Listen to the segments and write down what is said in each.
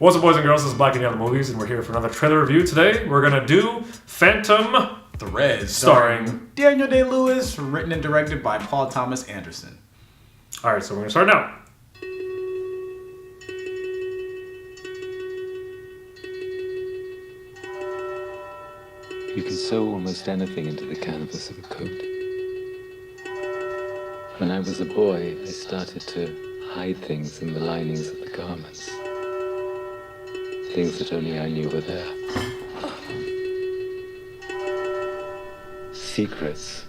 What's up, boys and girls? This is Black and Yellow Movies, and we're here for another trailer review. Today, we're gonna do Phantom Thread, starring Daniel Day-Lewis, written and directed by Paul Thomas Anderson. Alright, so we're gonna start now. You can sew almost anything into the canvas of a coat. When I was a boy, I started to hide things in the linings of the garments. Things that only I knew were there. Secrets.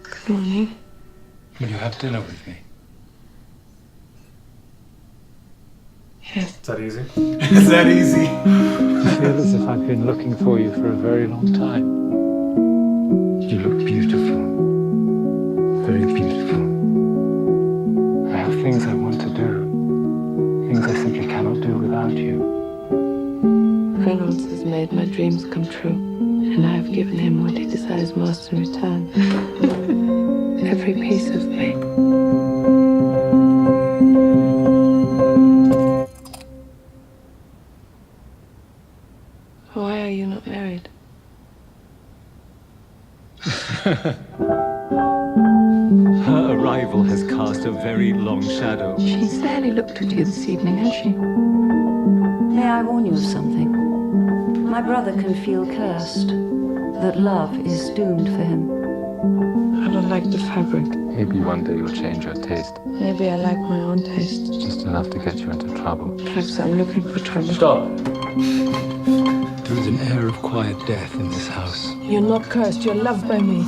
Good morning. Will you have dinner with me? Yes. Is that easy? Is that easy? I feel as if I've been looking for you for a very long time. You look beautiful. Very beautiful. I have things I want to do. Things I simply cannot do without you. Reynolds has made my dreams come true, and I have given him what he desires most in return. Every piece of me. Why are you not married? Her arrival has cast a very long shadow. She's barely looked at you this evening, has she? May I warn you of something? My brother can feel cursed, that love is doomed for him. I don't like the fabric. Maybe one day you'll change your taste. Maybe I like my own taste. Just enough to get you into trouble. Perhaps I'm looking for trouble. Stop. There is an air of quiet death in this house. You're not cursed, you're loved by me.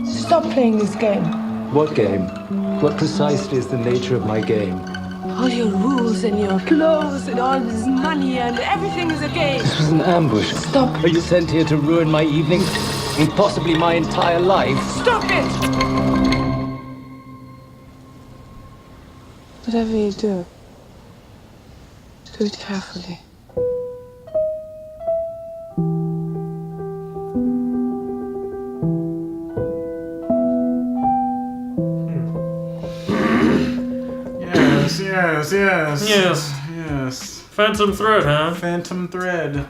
Stop playing this game. What game? What precisely is the nature of my game? All your rules and your clothes and all this money and everything is a game. This was an ambush. Stop. Are you sent here to ruin my evening? And possibly my entire life? Stop it! Whatever you do it carefully. Yes. Phantom Thread, huh? Phantom Thread.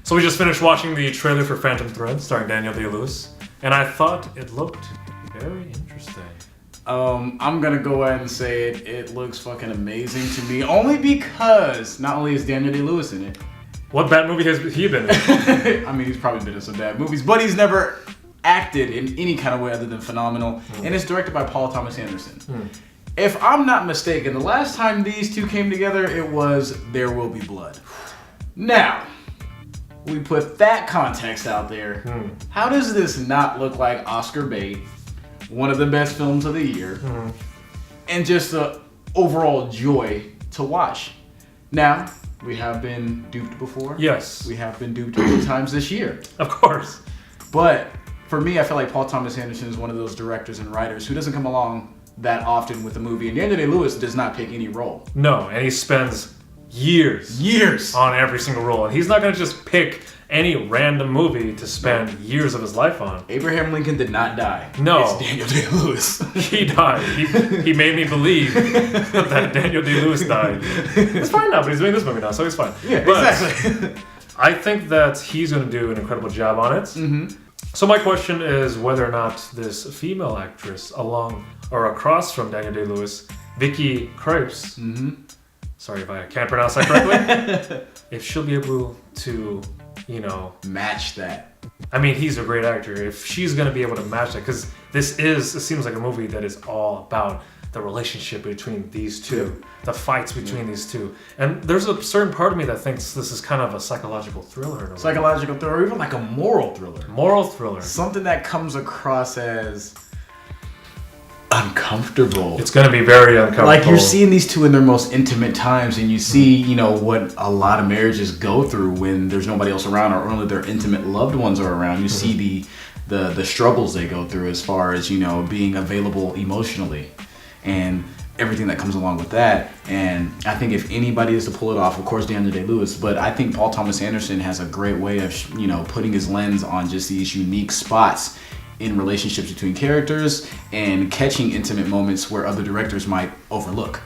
So we just finished watching the trailer for Phantom Thread, starring Daniel Day-Lewis, and I thought it looked very interesting. I'm gonna go ahead and say it looks fucking amazing to me, only because not only is Daniel Day-Lewis in it. What bad movie has he been in? I mean, he's probably been in some bad movies, but he's never acted in any kind of way other than phenomenal, and it's directed by Paul Thomas Anderson. If I'm not mistaken, the last time these two came together, it was There Will Be Blood. Now, we put that context out there. How does this not look like Oscar bait, one of the best films of the year, and just the overall joy to watch? Now, we have been duped before. Yes. We have been duped many times this year. Of course. But for me, I feel like Paul Thomas Anderson is one of those directors and writers who doesn't come along that often with a movie. And Daniel Day-Lewis does not pick any role. No, and he spends years on every single role. And he's not going to just pick any random movie to spend years of his life on. Abraham Lincoln did not die. No. It's Daniel Day-Lewis. He died. He made me believe that Daniel Day-Lewis died. It's fine now, but he's doing this movie now, so he's fine. Yeah, but exactly. I think that he's going to do an incredible job on it. So my question is whether or not this female actress along or across from Daniel Day-Lewis, Vicky Krieps, sorry if I can't pronounce that correctly, if she'll be able to, match that. I mean, he's a great actor. If she's going to be able to match that, because it seems like a movie that is all about the relationship between these two, the fights between these two. And there's a certain part of me that thinks this is kind of a psychological thriller. In a way. Psychological thriller, or even like a moral thriller. Moral thriller. Something that comes across as uncomfortable. It's going to be very uncomfortable. Like you're seeing these two in their most intimate times, and you see, what a lot of marriages go through when there's nobody else around, or only their intimate loved ones are around. You see the struggles they go through as far as being available emotionally, and everything that comes along with that. And I think if anybody is to pull it off, of course Daniel Day-Lewis, but I think Paul Thomas Anderson has a great way of putting his lens on just these unique spots in relationships between characters and catching intimate moments where other directors might overlook.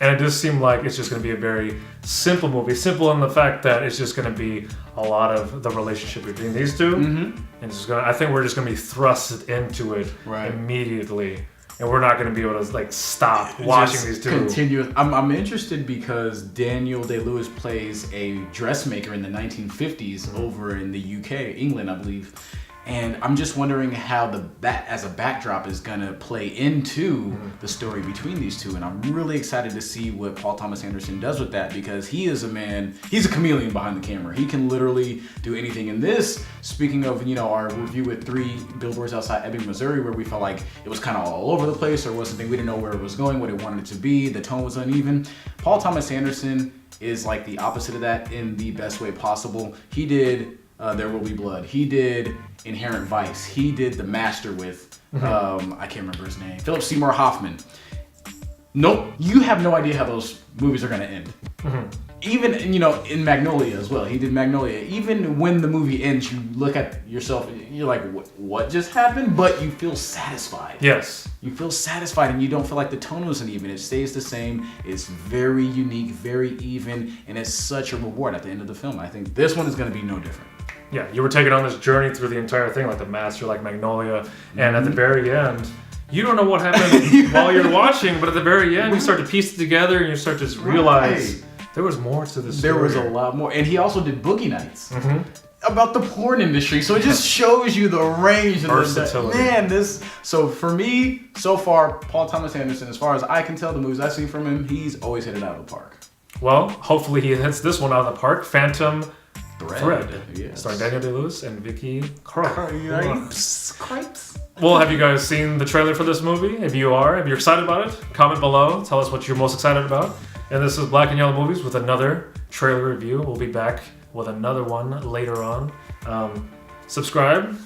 And it does seem like it's just going to be a very simple movie. Simple in the fact that it's just going to be a lot of the relationship between these two. And it's just I think we're just going to be thrust into it immediately. And we're not going to be able to like stop watching these two. Continue. I'm interested because Daniel Day-Lewis plays a dressmaker in the 1950s over in the UK, England, I believe. And I'm just wondering how that as a backdrop is going to play into the story between these two. And I'm really excited to see what Paul Thomas Anderson does with that, because he is a man, he's a chameleon behind the camera. He can literally do anything. In this, speaking of, our review with 3 Billboards Outside Ebbing, Missouri, where we felt like it was kind of all over the place, or wasn't, we didn't know where it was going, what it wanted it to be, the tone was uneven. Paul Thomas Anderson is like the opposite of that in the best way possible. He did There Will Be Blood. He did Inherent Vice. He did The Master with, I can't remember his name, Philip Seymour Hoffman. Nope, you have no idea how those movies are going to end. Even, in Magnolia as well. He did Magnolia. Even when the movie ends, you look at yourself, you're like, what just happened? But you feel satisfied. Yes. You feel satisfied and you don't feel like the tone was uneven. It stays the same. It's very unique, very even, and it's such a reward at the end of the film. I think this one is going to be no different. Yeah, you were taken on this journey through the entire thing, like The Master, like Magnolia, and at the very end, you don't know what happened while you're watching, but at the very end, you start to piece it together and you start to realize there was more to the story. There was a lot more. And he also did Boogie Nights about the porn industry. So it just shows you the range and versatility. So for me, so far, Paul Thomas Anderson, as far as I can tell, the movies I've seen from him, he's always hit it out of the park. Well, hopefully he hits this one out of the park. Phantom Thread, yes. starring Daniel Day-Lewis and Vicky Krieps. Cripes. Well, have you guys seen the trailer for this movie? If you're excited about it, comment below. Tell us what you're most excited about. And this is Black and Yellow Movies with another trailer review. We'll be back with another one later on. Subscribe,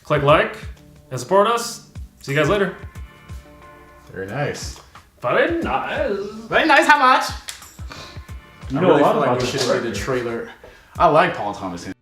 click like, and support us. See you guys later. Very nice. Very nice. Very nice. How much? You know a lot about we should have did a trailer. I like Paul Thomas Anderson.